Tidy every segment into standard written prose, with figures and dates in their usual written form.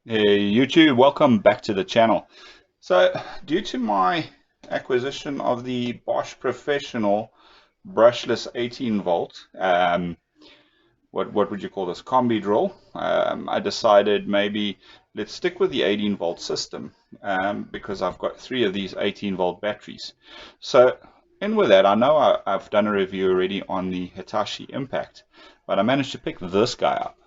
Hey YouTube, welcome back to the channel. So, due to my acquisition of the Bosch Professional brushless 18 volt, what would you call this, combi drill, I decided maybe let's stick with the 18 volt system because I've got three of these 18 volt batteries. So, in with that, I know I've done a review already on the Hitachi Impact, but I managed to pick this guy up.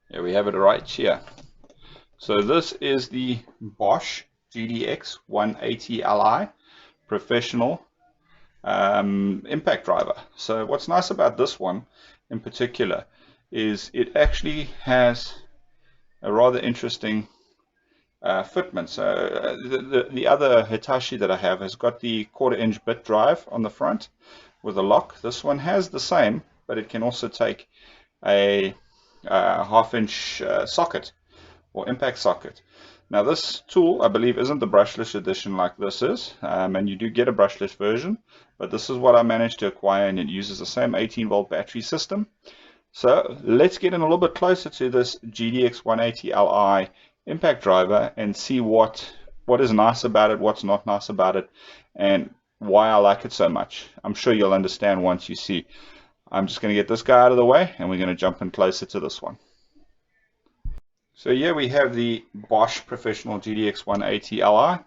Here we have it right here. So this is the Bosch GDX 180 Li Professional impact driver. So what's nice about this one in particular is it actually has a rather interesting fitment. So the other Hitachi that I have has got the 1/4 inch bit drive on the front with a lock. This one has the same, but it can also take a 1/2 inch socket or impact socket. Now this tool, I believe, isn't the brushless edition like this is, and you do get a brushless version, but this is what I managed to acquire, and it uses the same 18 volt battery system. So let's get in a little bit closer to this GDX 180 Li impact driver and see what is nice about it, what's not nice about it, and why I like it so much. I'm sure you'll understand once you see. I'm just going to get this guy out of the way, and we're going to jump in closer to this one. So here we have the Bosch Professional GDX 180 Li.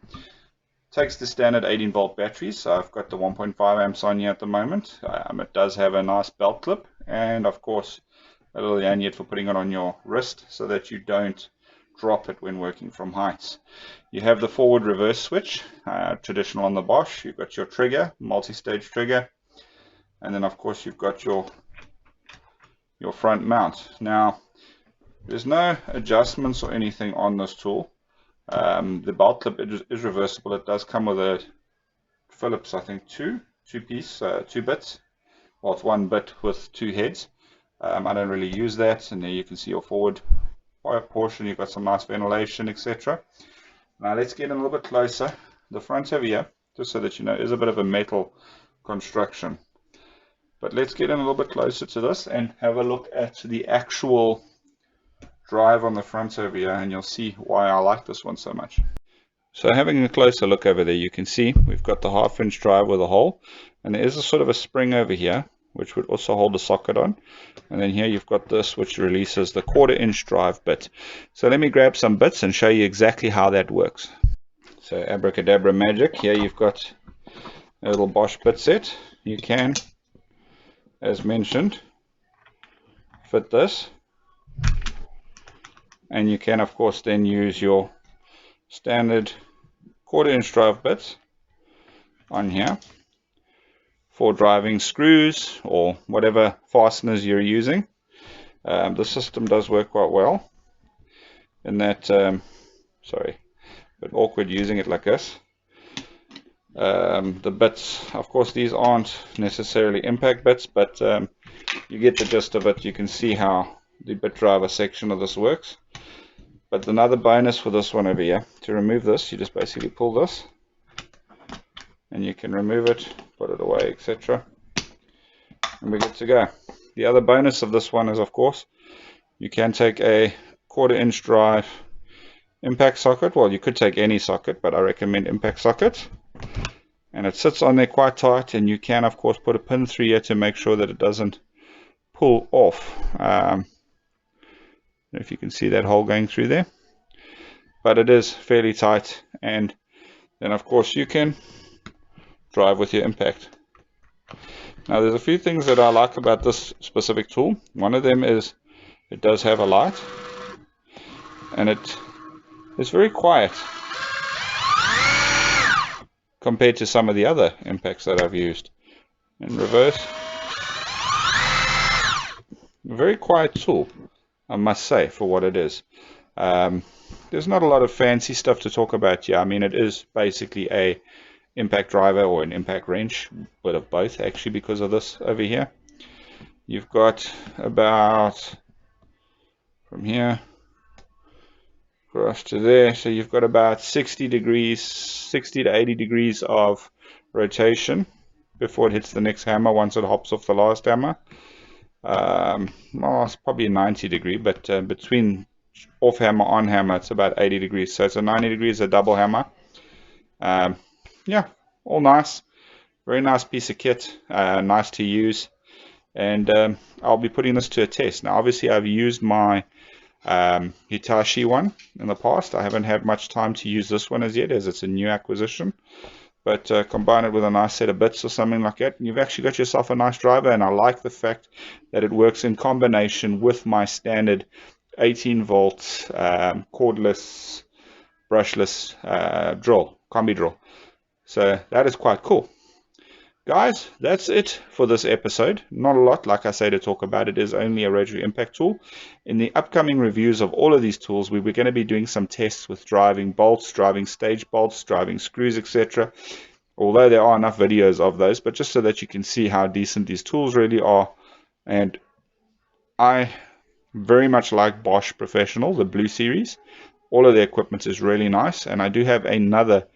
Takes the standard 18 volt batteries, so I've got the 1.5 amps on here at the moment. It does have a nice belt clip, and of course a little lanyard for putting it on your wrist so that you don't drop it when working from heights. You have the forward reverse switch, traditional on the Bosch. You've got your trigger, multi-stage trigger, and then of course you've got your front mount. Now there's no adjustments or anything on this tool. The belt clip is reversible. It does come with a Phillips, I think, two bits. Well, it's one bit with two heads. I don't really use that, and there you can see your forward portion. You've got some nice ventilation, etc. Now let's get in a little bit closer. The front over here, just so that you know, is a bit of a metal construction. But let's get in a little bit closer to this and have a look at the actual drive on the front over here, and you'll see why I like this one so much. So having a closer look over there, you can see we've got the 1/2 inch drive with a hole, and there is a sort of a spring over here which would also hold the socket on, and then here you've got this which releases the 1/4 inch drive bit. So let me grab some bits and show you exactly how that works. So abracadabra magic, here you've got a little Bosch bit set. You can, as mentioned, fit this, and you can of course then use your standard 1/4 inch drive bits on here for driving screws or whatever fasteners you're using. The system does work quite well in that, sorry, a bit awkward using it like this. The bits, of course, these aren't necessarily impact bits, but you get the gist of it. You can see how the bit driver section of this works. But another bonus for this one over here, to remove this, you just basically pull this and you can remove it, put it away, etc. And we're good to go. The other bonus of this one is, of course, you can take a 1/4 inch drive impact socket. Well, you could take any socket, but I recommend impact socket. And it sits on there quite tight, and you can of course put a pin through here to make sure that it doesn't pull off. If you can see that hole going through there, but it is fairly tight, and then of course you can drive with your impact. Now there's a few things that I like about this specific tool. One of them is it does have a light, and it is very quiet compared to some of the other impacts that I've used. In reverse, a very quiet tool, I must say, for what it is. There's not a lot of fancy stuff to talk about here. I mean, it is basically a impact driver or an impact wrench, bit of both actually, because of this over here. You've got about, from here across to there, so you've got about 60 degrees, 60 to 80 degrees of rotation before it hits the next hammer once it hops off the last hammer. Well, it's probably a 90 degree, but between off hammer, on hammer, it's about 80 degrees. So it's a 90 degrees, a double hammer. Yeah, all nice. Very nice piece of kit, nice to use. And I'll be putting this to a test. Now, obviously, I've used my Hitachi one in the past. I haven't had much time to use this one as yet, as it's a new acquisition. But combine it with a nice set of bits or something like that, and you've actually got yourself a nice driver. And I like the fact that it works in combination with my standard 18 volt cordless, brushless drill, combi drill. So that is quite cool. Guys, that's it for this episode. Not a lot, like I say, to talk about. It is only a rotary impact tool. In the upcoming reviews of all of these tools, we're going to be doing some tests with driving bolts, driving stage bolts, driving screws, etc. Although there are enough videos of those, but just so that you can see how decent these tools really are. And I very much like Bosch Professional, the Blue Series. All of the equipment is really nice, and I do have another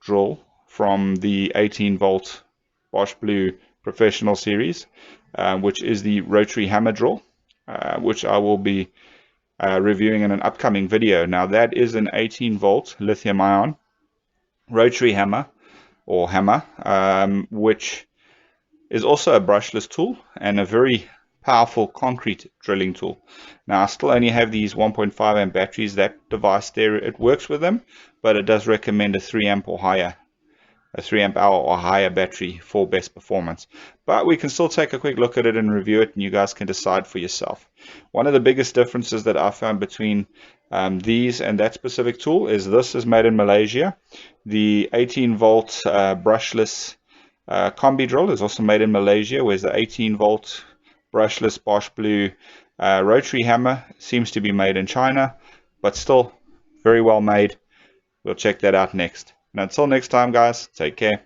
drill from the 18 volt Bosch Blue Professional Series, which is the rotary hammer drill, which I will be reviewing in an upcoming video. Now that is an 18 volt lithium ion rotary hammer, or hammer, which is also a brushless tool and a very powerful concrete drilling tool. Now I still only have these 1.5 amp batteries. That device there, it works with them, but it does recommend a 3 amp or higher, a 3 amp hour or higher battery for best performance. But we can still take a quick look at it and review it, and you guys can decide for yourself. One of the biggest differences that I found between these and that specific tool is this is made in Malaysia. The 18 volt brushless combi drill is also made in Malaysia, whereas the 18 volt brushless Bosch Blue rotary hammer seems to be made in China, but still very well made. We'll check that out next. And until next time, guys, take care.